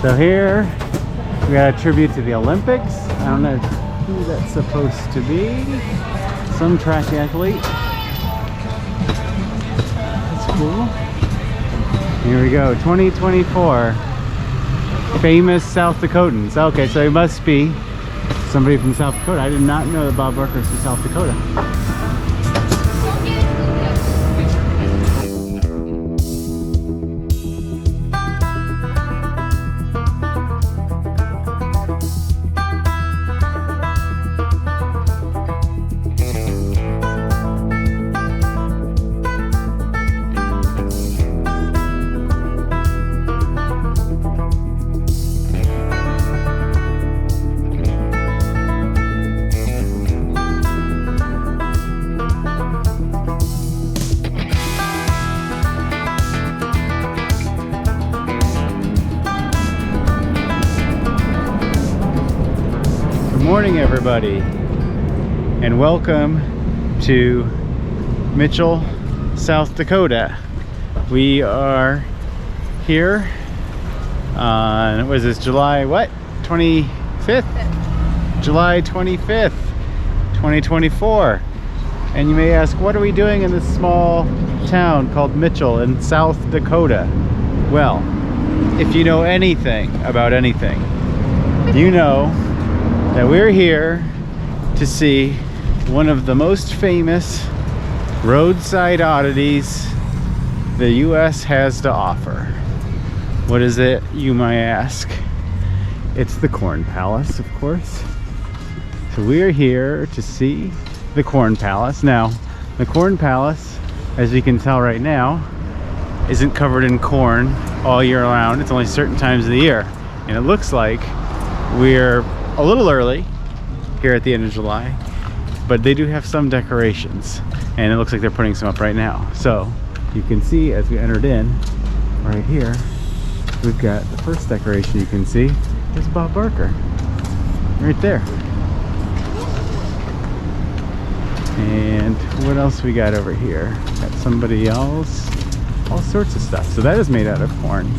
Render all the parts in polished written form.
So here we got a tribute to the Olympics. I don't know who that's supposed to be. Some track athlete. That's cool. Here we go, 2024. Famous South Dakotans. Okay, so he must be somebody from South Dakota. I did not know that Bob Barker is from South Dakota. Good morning, everybody, and welcome to Mitchell, South Dakota. We are here on, what is this, July what? 25th? July 25th, 2024. And you may ask, what are we doing in this small town called Mitchell in South Dakota? Well, if you know anything about anything, you know that we're here to see one of the most famous roadside oddities the US has to offer. What is it, you might ask? It's the Corn Palace, of course. So we're here to see the Corn Palace. Now, the Corn Palace, as you can tell right now, isn't covered in corn all year round. It's only certain times of the year. And it looks like we're a little early here at the end of July, but they do have some decorations, and it looks like they're putting some up right now. So you can see as we entered in right here, we've got the first decoration you can see is Bob Barker right there. And what else we got over here? Got somebody else, all sorts of stuff. So that is made out of corn.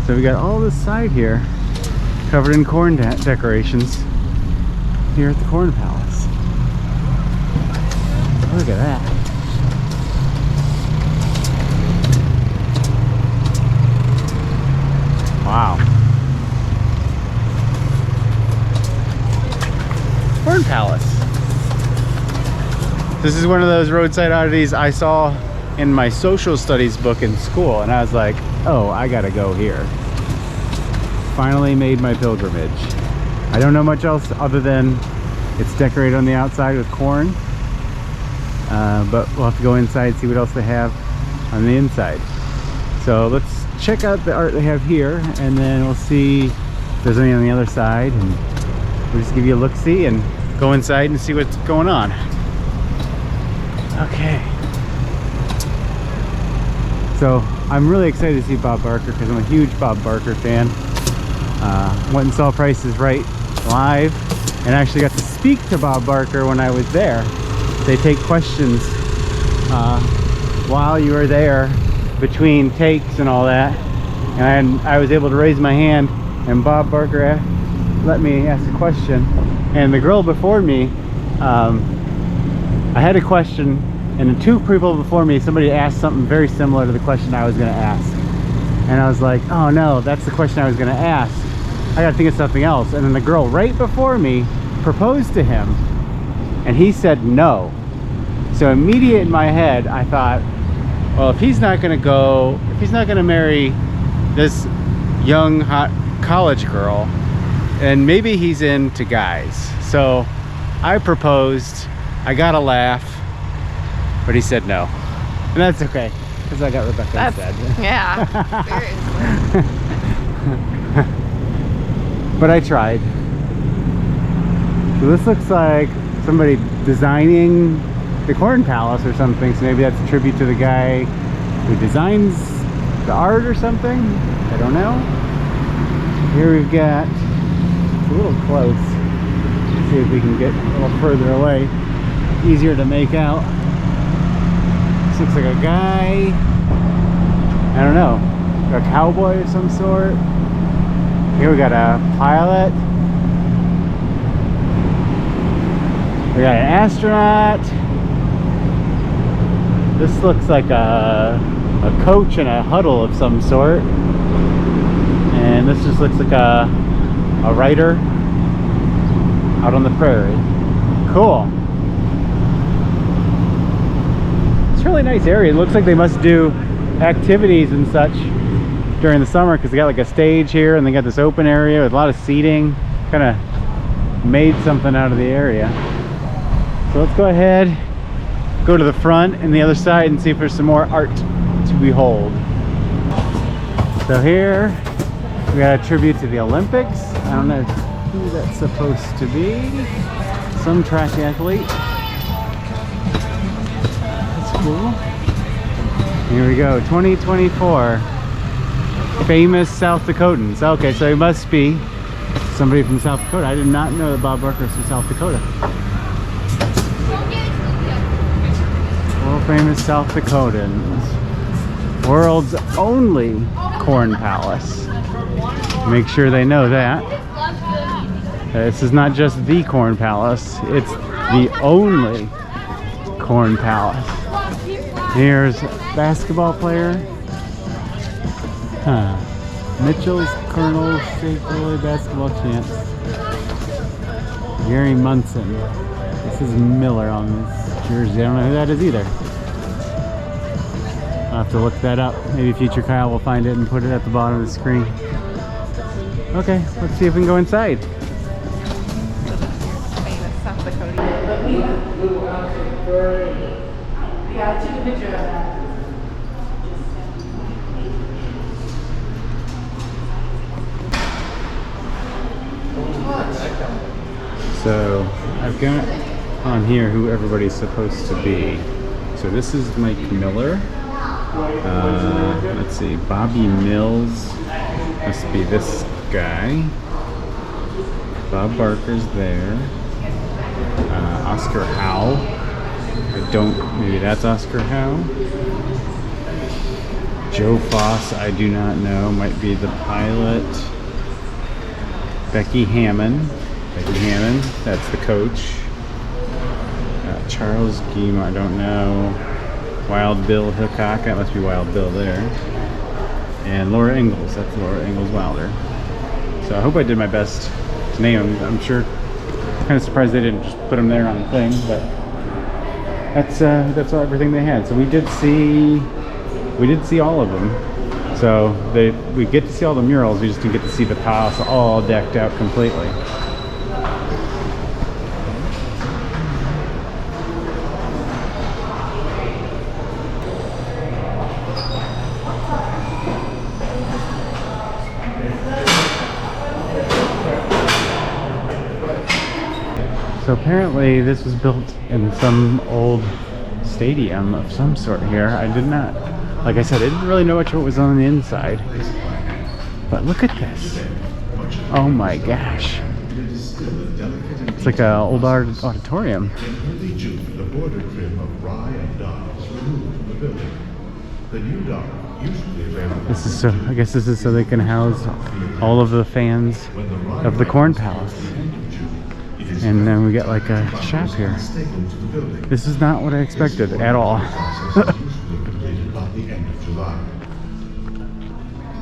So we got all this side here covered in corn decorations here at the Corn Palace. Look at that. Wow. Corn Palace. This is one of those roadside oddities I saw in my social studies book in school, and I was like, oh, I gotta go here. Finally made my pilgrimage. I don't know much else other than it's decorated on the outside with corn, but we'll have to go inside and see what else they have on the inside. So let's check out the art they have here, and then we'll see if there's any on the other side, and we'll just give you a look-see and go inside and see what's going on. Okay. So I'm really excited to see Bob Barker because I'm a huge Bob Barker fan. Went and saw Price is Right live and actually got to speak to Bob Barker when I was there. They take questions while you are there between takes and all that, and I was able to raise my hand and Bob Barker let me ask a question. And the girl before me, I had a question, and the two people before me, somebody asked something very similar to the question I was going to ask, and I was like, oh no, that's the question I was going to ask. I gotta think of something else. And then the girl right before me proposed to him, and he said no. So immediate in my head, I thought, well, if he's not gonna marry this young hot college girl, and maybe he's into guys. So I proposed. I got a laugh, but he said no, and that's okay because I got Rebecca instead. Yeah, seriously. But I tried. So this looks like somebody designing the Corn Palace or something, so maybe that's a tribute to the guy who designs the art or something. I don't know. Here we've got, it's a little close. Let's see if we can get a little further away. Easier to make out. This looks like a guy, I don't know, a cowboy of some sort. Here we got a pilot. We got an astronaut. This looks like a coach and a huddle of some sort. And this just looks like a writer out on the prairie. Cool. It's a really nice area. It looks like they must do activities and such during the summer because they got like a stage here and they got this open area with a lot of seating. Kind of made something out of the area. So let's go ahead, go to the front and the other side and see if there's some more art to behold. So here we got a tribute to the Olympics. I don't know who that's supposed to be. Some track athlete. That's cool. Here we go, 2024. Famous South Dakotans. Okay, so he must be somebody from South Dakota. I did not know that Bob Barker's from South Dakota. World famous South Dakotans. World's only corn palace. Make sure they know that. This is not just the corn palace, it's the only corn palace. Here's a basketball player. Mitchell's Colonel State Early Basketball Champs. Gary Munson. This is Miller on this jersey. I don't know who that is either. I'll have to look that up. Maybe future Kyle will find it and put it at the bottom of the screen. Okay, let's see if we can go inside. Famous South Dakota. Yeah, I took a picture of that. So I've got on here who everybody's supposed to be. So this is Mike Miller. Let's see, Bobby Mills must be this guy. Bob Barker's there. Oscar Howe. Maybe that's Oscar Howe. Joe Foss, I do not know, might be the pilot. Becky Hammond, that's the coach. Charles Guimard, I don't know. Wild Bill Hickok, that must be Wild Bill there. And Laura Ingalls, that's Laura Ingalls Wilder. So I hope I did my best to name them. I'm sure, kind of surprised they didn't just put them there on the thing, but that's everything they had. So we did see all of them. So we get to see all the murals, we just didn't get to see the palace all decked out completely. So apparently this was built in some old stadium of some sort here. I did not, like I said, I didn't really know much what was on the inside. But look at this. Oh my gosh. It's like an old auditorium. In early June, the border trim of rye and dock was removed from the building. The new dock, usually available. This is so, I guess this is so they can house all of the fans of the Corn Palace. And then we got like a shop here. This is not what I expected at all.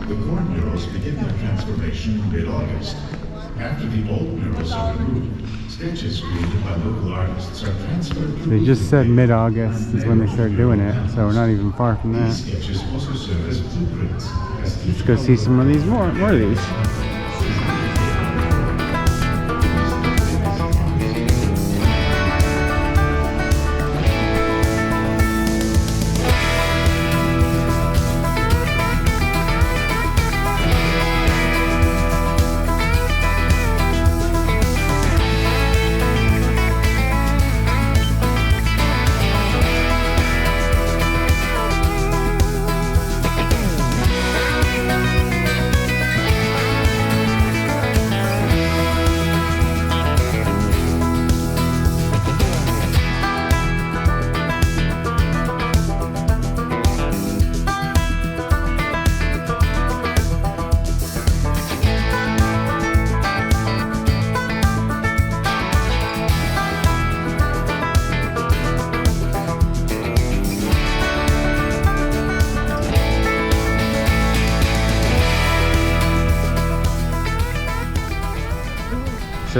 The corn murals begin their transformation in mid-August. After the old murals are removed, sketches created by local artists are transferred to. They just said mid-August is when they start doing it, so we're not even far from that. These sketches also serve as blueprints. Let's go see some of these more of these.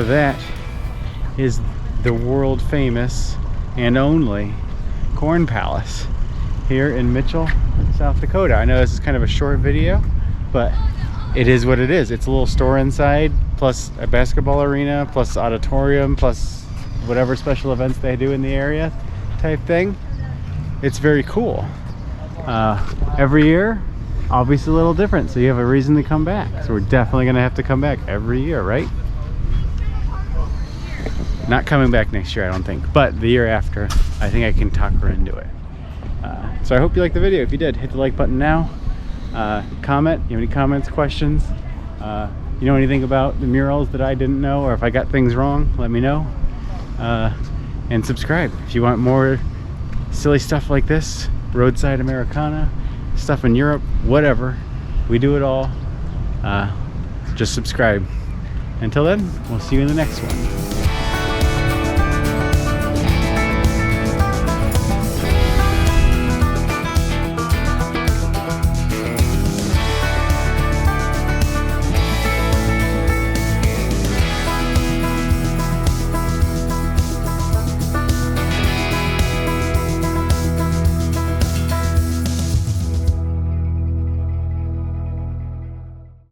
So that is the world famous and only Corn Palace here in Mitchell, South Dakota. I know this is kind of a short video, but it is what it is. It's a little store inside, plus a basketball arena, plus auditorium, plus whatever special events they do in the area type thing. It's very cool. Every year, obviously a little different, so you have a reason to come back. So we're definitely gonna have to come back every year, right? Not coming back next year, I don't think, but the year after, I think I can talk her into it. So I hope you liked the video. If you did, hit the like button now. Comment, you have any comments, questions, you know anything about the murals that I didn't know, or if I got things wrong, let me know. And subscribe if you want more silly stuff like this, roadside Americana, stuff in Europe, whatever. We do it all. Just subscribe. Until then, we'll see you in the next one.